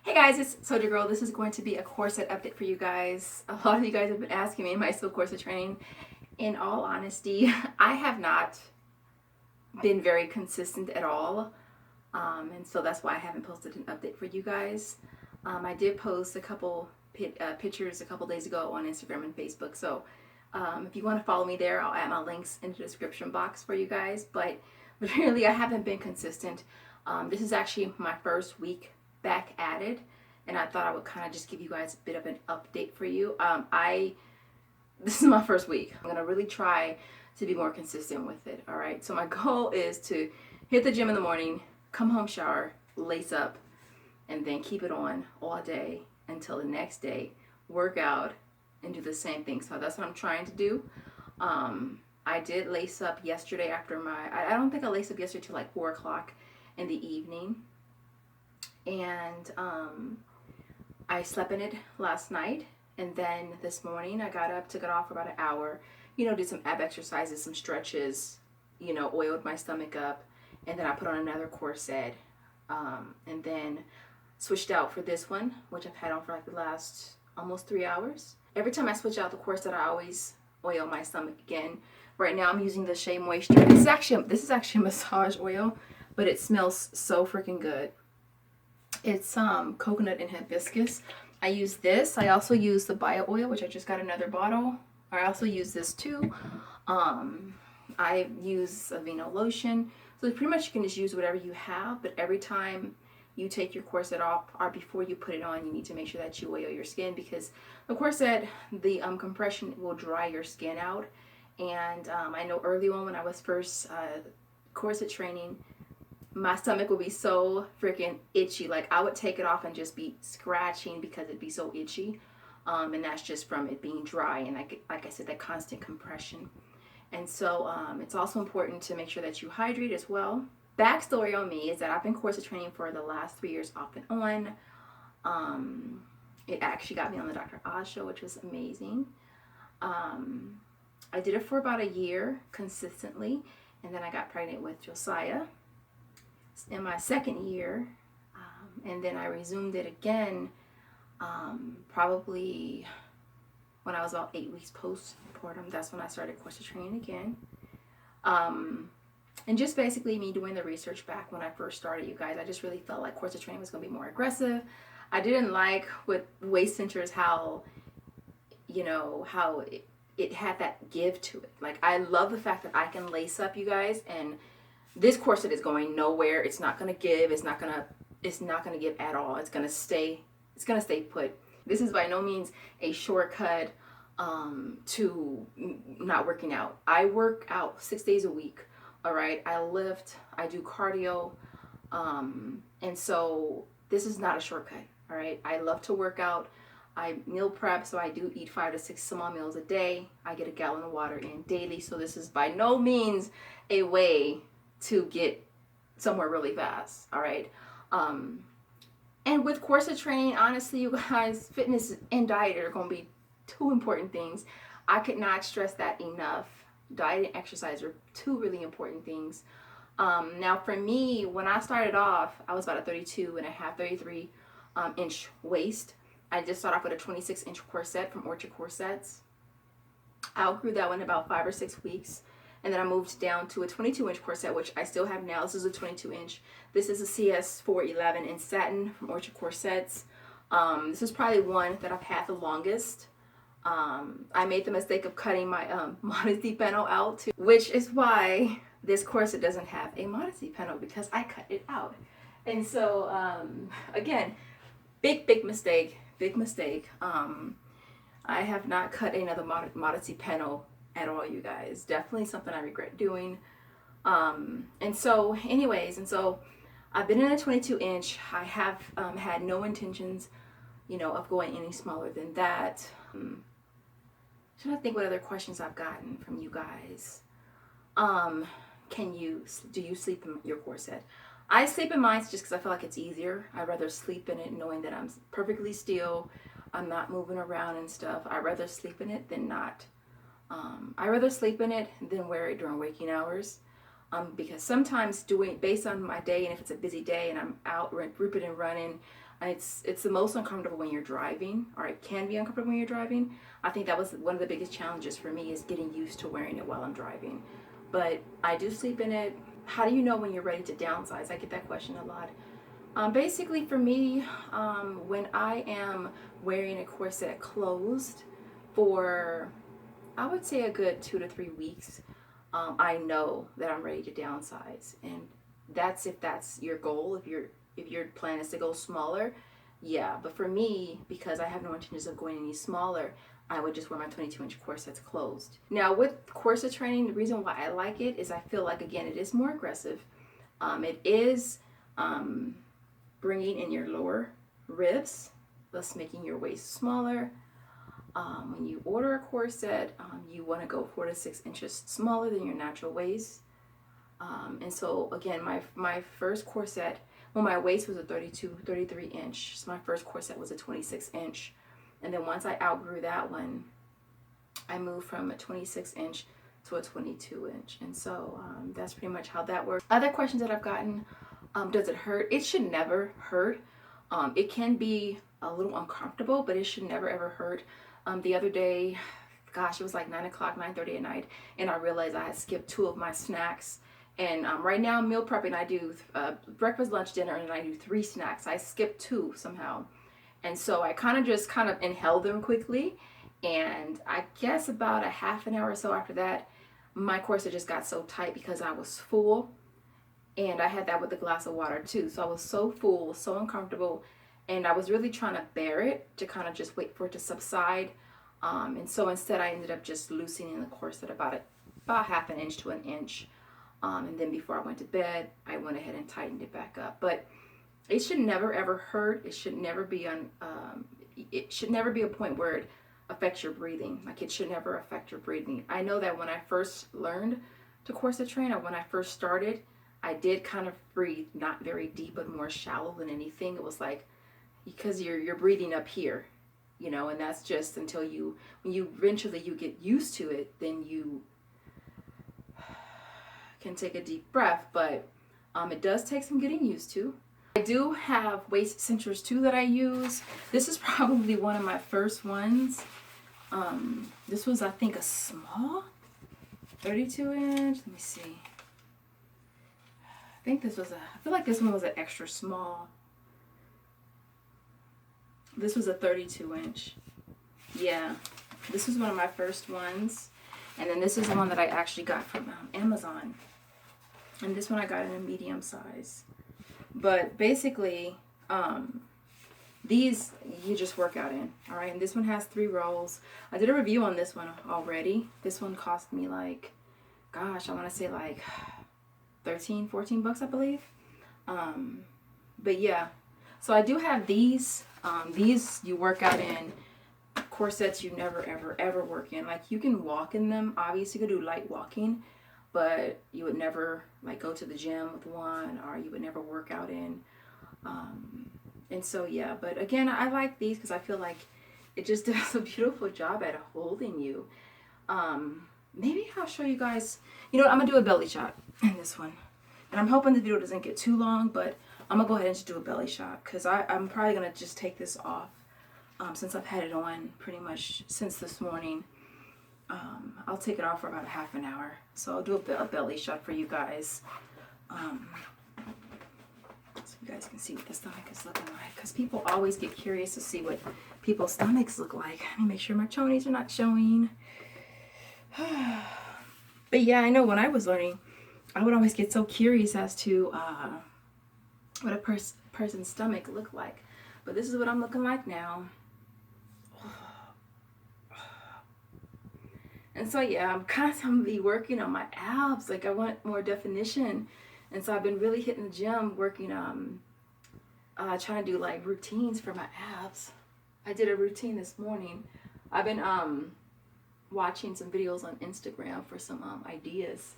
Hey guys, it's Soldier Girl. This is going to be a corset update for you guys. A lot of you guys have been asking me, am I still corset training? In all honesty, I have not been very consistent at all. And so that's why I haven't posted an update for you guys. I did post a couple pictures a couple days ago on Instagram and Facebook. So if you want to follow me there, I'll add my links in the description box for you guys. But really, I haven't been consistent. This is actually my first week back at it, and I thought I would kind of just give you guys a bit of an update for you. This is my first week. I'm gonna really try to be more consistent with it. All right, so my goal is to hit the gym in the morning, come home, shower, lace up, and then keep it on all day until the next day, work out, and do the same thing. So that's what I'm trying to do. I did lace up yesterday after I don't think I laced up yesterday till like 4 o'clock in the evening. And I slept in it last night, and then this morning I got up, took it off for about an hour, did some ab exercises, some stretches, oiled my stomach up, and then I put on another corset, and then switched out for this one, which I've had on for like the last almost 3 hours. Every time I switch out the corset, I always oil my stomach again. Right now I'm using the Shea Moisture. This is actually a massage oil, but it smells so freaking good. It's coconut and hibiscus. I use this. I also use the bio oil, which I just got another bottle. I also use this too. I use Aveeno lotion. So pretty much you can just use whatever you have, but every time you take your corset off or before you put it on, you need to make sure that you oil your skin, because the corset, the compression will dry your skin out. And I know early on when I was first corset training, my stomach would be so freaking itchy. Like I would take it off and just be scratching because it'd be so itchy. And that's just from it being dry and like I said, that constant compression. And so it's also important to make sure that you hydrate as well. Backstory on me is that I've been corset training for the last 3 years off and on. It actually got me on the Dr. Oz show, which was amazing. I did it for about a year consistently, and then I got pregnant with Josiah in my second year, and then I resumed it again probably when I was about 8 weeks postpartum. That's when I started corset training again, and just basically me doing the research back when I first started, you guys. I just really felt like corset training was going to be more aggressive. I didn't like with waist cinchers how it had that give to it. Like I love the fact that I can lace up, you guys, and this corset is going nowhere. It's not gonna give. It's not gonna give at all. It's gonna stay put. This is by no means a shortcut to not working out. I work out 6 days a week. All right. I lift. I do cardio, and so this is not a shortcut. All right. I love to work out. I meal prep, so I do eat 5 to 6 small meals a day. I get a gallon of water in daily. So this is by no means a way to get somewhere really fast. All right. And with corset training, honestly, you guys, fitness and diet are going to be two important things. I could not stress that enough. Diet and exercise are two really important things. Now for me, when I started off, I was about a 33 inch waist. I just started off with a 26-inch corset from Orchard Corsets. I outgrew that one in about 5 or 6 weeks. And then I moved down to a 22-inch corset, which I still have now. This is a 22-inch. This is a CS411 in satin from Orchard Corsets. This is probably one that I've had the longest. I made the mistake of cutting my modesty panel out too, which is why this corset doesn't have a modesty panel, because I cut it out. And so, again, big mistake. Big mistake. I have not cut another modesty panel at all, you guys. Definitely something I regret doing. And so I've been in a 22-inch. I have had no intentions, of going any smaller than that. Trying to think what other questions I've gotten from you guys. Do you sleep in your corset? I sleep in mine just because I feel like it's easier. I'd rather sleep in it knowing that I'm perfectly still. I'm not moving around and stuff. I'd rather sleep in it than not. I'd rather sleep in it than wear it during waking hours. Because sometimes based on my day, and if it's a busy day and I'm out ripping and running, it's the most uncomfortable when you're driving, or it can be uncomfortable when you're driving. I think that was one of the biggest challenges for me, is getting used to wearing it while I'm driving. But I do sleep in it. How do you know when you're ready to downsize? I get that question a lot. Basically for me, when I am wearing a corset closed for, I would say, a good 2 to 3 weeks, I know that I'm ready to downsize. And that's if that's your goal. If your plan is to go smaller, yeah. But for me, because I have no intentions of going any smaller, I would just wear my 22-inch corsets closed. Now with corset training, the reason why I like it is I feel like, again, it is more aggressive. It is bringing in your lower ribs, thus making your waist smaller. When you order a corset, you want to go 4 to 6 inches smaller than your natural waist. And so again, my first corset, well, my waist was a 33 inch. So my first corset was a 26 inch. And then once I outgrew that one, I moved from a 26 inch to a 22 inch. And so that's pretty much how that works. Other questions that I've gotten, does it hurt? It should never hurt. It can be a little uncomfortable, but it should never ever hurt. The other day, gosh, it was like 9 o'clock, 9:30 at night, and I realized I had skipped 2 of my snacks. And right now, meal prepping, I do breakfast, lunch, dinner, and I do 3 snacks. I skipped 2 somehow. And so I kind of inhaled them quickly. And I guess about a half an hour or so after that, my corset just got so tight because I was full. And I had that with a glass of water too. So I was so full, so uncomfortable. And I was really trying to bear it, to kind of just wait for it to subside. And so instead I ended up just loosening the corset about half an inch to an inch. And then before I went to bed, I went ahead and tightened it back up. But it should never ever hurt. It should never be it should never be a point where it affects your breathing. Like, it should never affect your breathing. I know that when I first learned to corset train, or when I first started, I did kind of breathe not very deep, but more shallow than anything. It was like, because you're breathing up here, you know, and that's just until when you eventually you get used to it, then you can take a deep breath. But it does take some getting used to. I do have waist cinchers too that I use. This is probably one of my first ones. This was, I think, a small 32 inch. Let me see. I think this was I feel like this one was an extra small. This was a 32 inch. Yeah, this was one of my first ones. And then this is the one that I actually got from Amazon. And this one I got in a medium size. But basically, these you just work out in. All right, and this one has 3 rolls. I did a review on this one already. This one cost me like, gosh, I want to say like 13, 14 bucks, I believe. But yeah, so I do have these. These you work out in. Corsets you never ever ever work in. Like, you can walk in them. Obviously you could do light walking, but you would never like go to the gym with one, or you would never work out in. And so yeah, but again, I like these because I feel like it just does a beautiful job at holding you. Maybe I'll show you guys, you know what, I'm gonna do a belly shot in this one. And I'm hoping the video doesn't get too long, but I'm gonna go ahead and just do a belly shot, because I'm probably gonna just take this off since I've had it on pretty much since this morning. I'll take it off for about a half an hour. So I'll do a belly shot for you guys. So you guys can see what the stomach is looking like, because people always get curious to see what people's stomachs look like. Let me make sure my chonies are not showing. But yeah, I know when I was learning, I would always get so curious as to what a person's stomach looked like. But this is what I'm looking like now. And so yeah, I'm constantly working on my abs. Like, I want more definition. And so I've been really hitting the gym, working trying to do like routines for my abs. I did a routine this morning. I've been watching some videos on Instagram for some ideas.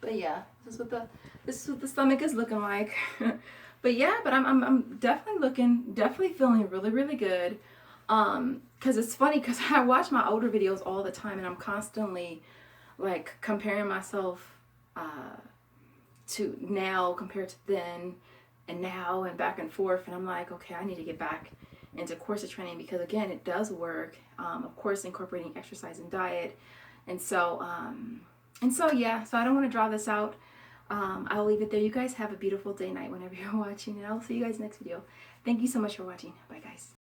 But yeah, this is what the stomach is looking like. But yeah, but I'm definitely feeling really, really good. Because it's funny because I watch my older videos all the time and I'm constantly like comparing myself to now compared to then and now and back and forth, and I'm like, okay, I need to get back into corset training because again, it does work. Of course, incorporating exercise and diet, and so yeah. So I don't want to draw this out. I'll leave it there. You guys have a beautiful day, night, whenever you're watching, and I'll see you guys next video. Thank you so much for watching. Bye, guys.